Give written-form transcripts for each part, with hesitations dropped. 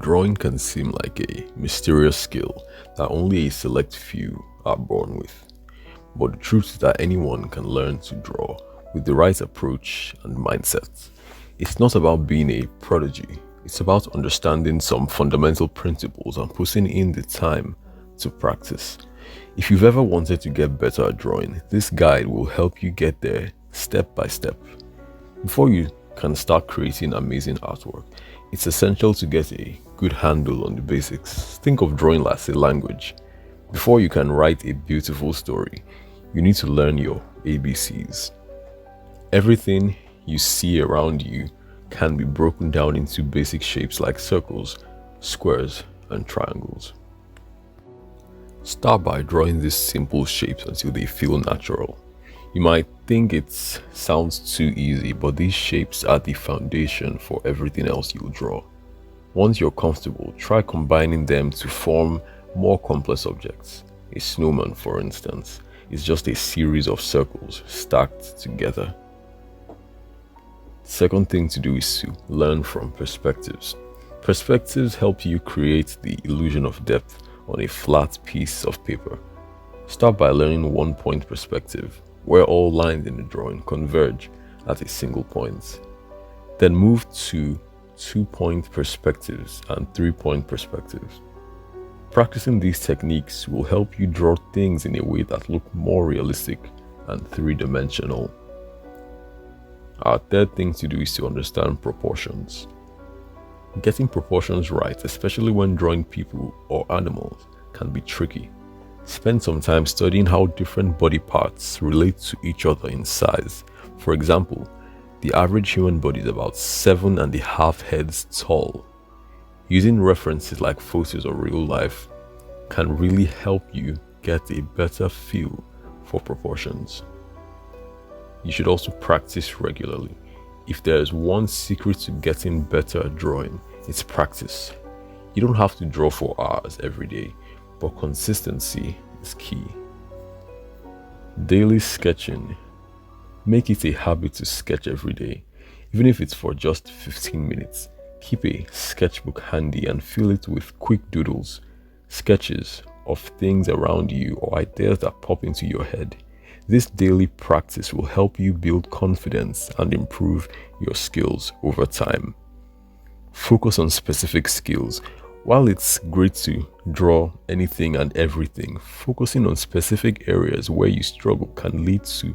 Drawing can seem like a mysterious skill that only a select few are born with. But the truth is that anyone can learn to draw with the right approach and mindset. It's not about being a prodigy, it's about understanding some fundamental principles and putting in the time to practice. If you've ever wanted to get better at drawing, this guide will help you get there step by step. Before you can start creating amazing artwork, it's essential to get a good handle on the basics. Think of drawing as a language. Before you can write a beautiful story, you need to learn your ABCs. Everything you see around you can be broken down into basic shapes like circles, squares, and triangles. Start by drawing these simple shapes until they feel natural. You might think it sounds too easy, but these shapes are the foundation for everything else you'll draw. Once you're comfortable, try combining them to form more complex objects. A snowman, for instance, is just a series of circles stacked together. Second thing to do is to learn from perspectives. Perspectives help you create the illusion of depth on a flat piece of paper. Start by learning one-point perspective, where all lines in the drawing converge at a single point. Then move to 2-point perspectives and 3-point perspectives. Practicing these techniques will help you draw things in a way that look more realistic and three-dimensional. Our third thing to do is to understand proportions. Getting proportions right, especially when drawing people or animals, can be tricky. Spend some time studying how different body parts relate to each other in size. For example, the average human body is about 7.5 heads tall. Using references like photos or real life can really help you get a better feel for proportions. You should also practice regularly. If there is one secret to getting better at drawing, it's practice. You don't have to draw for hours every day, but consistency is key. Daily sketching. Make it a habit to sketch every day, even if it's for just 15 minutes. Keep a sketchbook handy and fill it with quick doodles, sketches of things around you or ideas that pop into your head. This daily practice will help you build confidence and improve your skills over time. Focus on specific skills. While it's great to draw anything and everything, focusing on specific areas where you struggle can lead to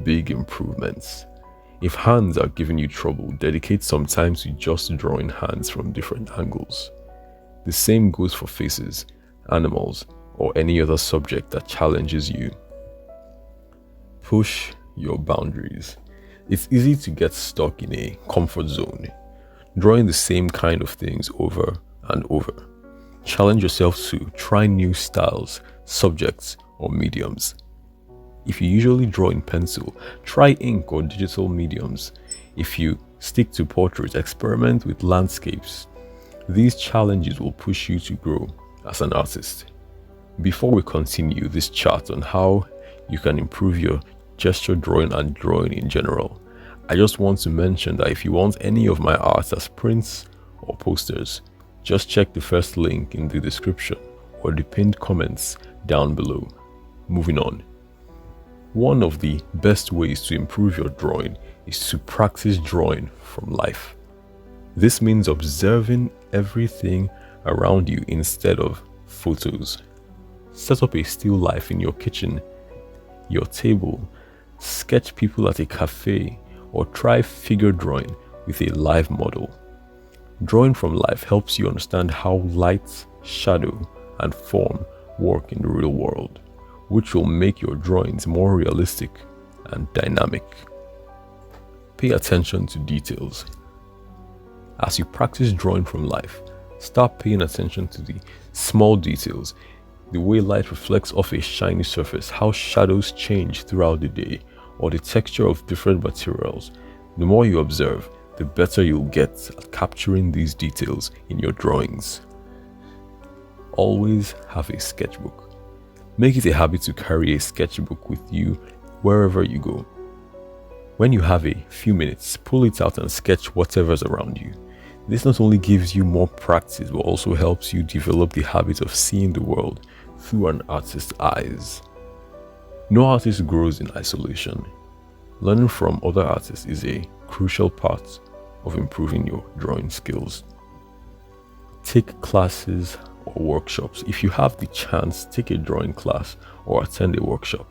big improvements. If hands are giving you trouble, dedicate some time to just drawing hands from different angles. The same goes for faces, animals, or any other subject that challenges you. Push your boundaries. It's easy to get stuck in a comfort zone, drawing the same kind of things over and over. Challenge yourself to try new styles, subjects, or mediums. If you usually draw in pencil, try ink or digital mediums. If you stick to portraits, experiment with landscapes. These challenges will push you to grow as an artist. Before we continue this chart on how you can improve your gesture drawing and drawing in general, I just want to mention that if you want any of my art as prints or posters, just check the first link in the description or the pinned comments down below. Moving on. One of the best ways to improve your drawing is to practice drawing from life. This means observing everything around you instead of photos. Set up a still life in your kitchen, your table, sketch people at a cafe, or try figure drawing with a live model. Drawing from life helps you understand how light, shadow, and form work in the real world, which will make your drawings more realistic and dynamic. Pay attention to details. As you practice drawing from life, start paying attention to the small details, the way light reflects off a shiny surface, how shadows change throughout the day, or the texture of different materials. The more you observe, the better you'll get at capturing these details in your drawings. Always have a sketchbook. Make it a habit to carry a sketchbook with you wherever you go. When you have a few minutes, pull it out and sketch whatever's around you. This not only gives you more practice, but also helps you develop the habit of seeing the world through an artist's eyes. No artist grows in isolation. Learning from other artists is a crucial part of improving your drawing skills. Take classes or workshops. If you have the chance, take a drawing class or attend a workshop.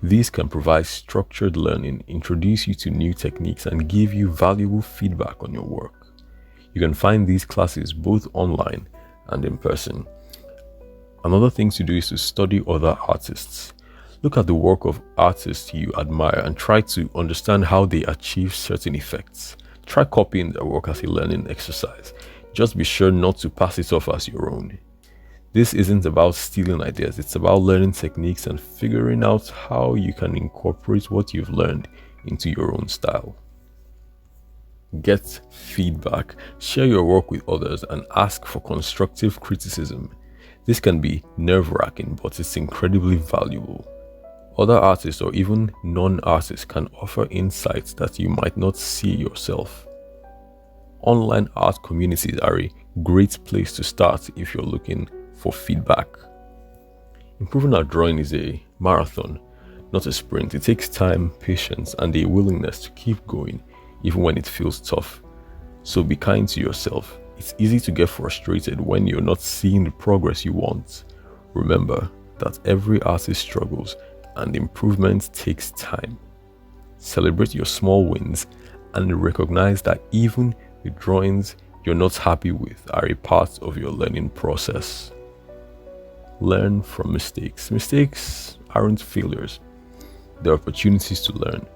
These can provide structured learning, introduce you to new techniques, and give you valuable feedback on your work. You can find these classes both online and in person. Another thing to do is to study other artists. Look at the work of artists you admire and try to understand how they achieve certain effects. Try copying their work as a learning exercise. Just be sure not to pass it off as your own. This isn't about stealing ideas, it's about learning techniques and figuring out how you can incorporate what you've learned into your own style. Get feedback, share your work with others, and ask for constructive criticism. This can be nerve-wracking, but it's incredibly valuable. Other artists or even non-artists can offer insights that you might not see yourself. Online art communities are a great place to start if you're looking for feedback. Improving our drawing is a marathon, not a sprint. It takes time, patience, and a willingness to keep going even when it feels tough. So be kind to yourself. It's easy to get frustrated when you're not seeing the progress you want. Remember that every artist struggles and improvement takes time. Celebrate your small wins and recognize that even the drawings you're not happy with are a part of your learning process. Learn from mistakes. Mistakes aren't failures, they're opportunities to learn.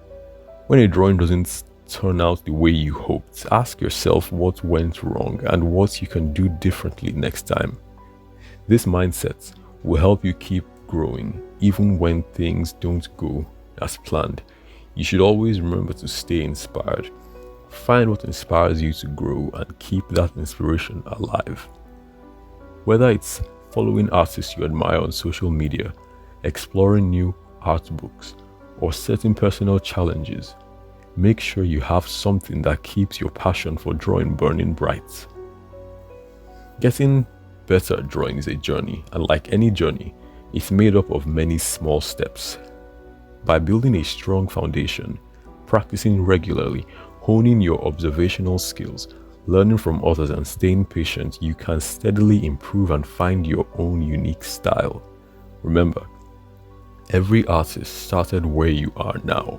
When a drawing doesn't turn out the way you hoped, ask yourself what went wrong and what you can do differently next time. This mindset will help you keep growing even when things don't go as planned. You should always remember to stay inspired. Find what inspires you to grow and keep that inspiration alive. Whether it's following artists you admire on social media, exploring new art books, or setting personal challenges, make sure you have something that keeps your passion for drawing burning bright. Getting better at drawing is a journey, and like any journey, it's made up of many small steps. By building a strong foundation, practicing regularly, honing your observational skills, learning from others, and staying patient, you can steadily improve and find your own unique style. Remember, every artist started where you are now.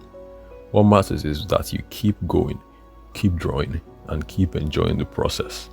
What matters is that you keep going, keep drawing, and keep enjoying the process.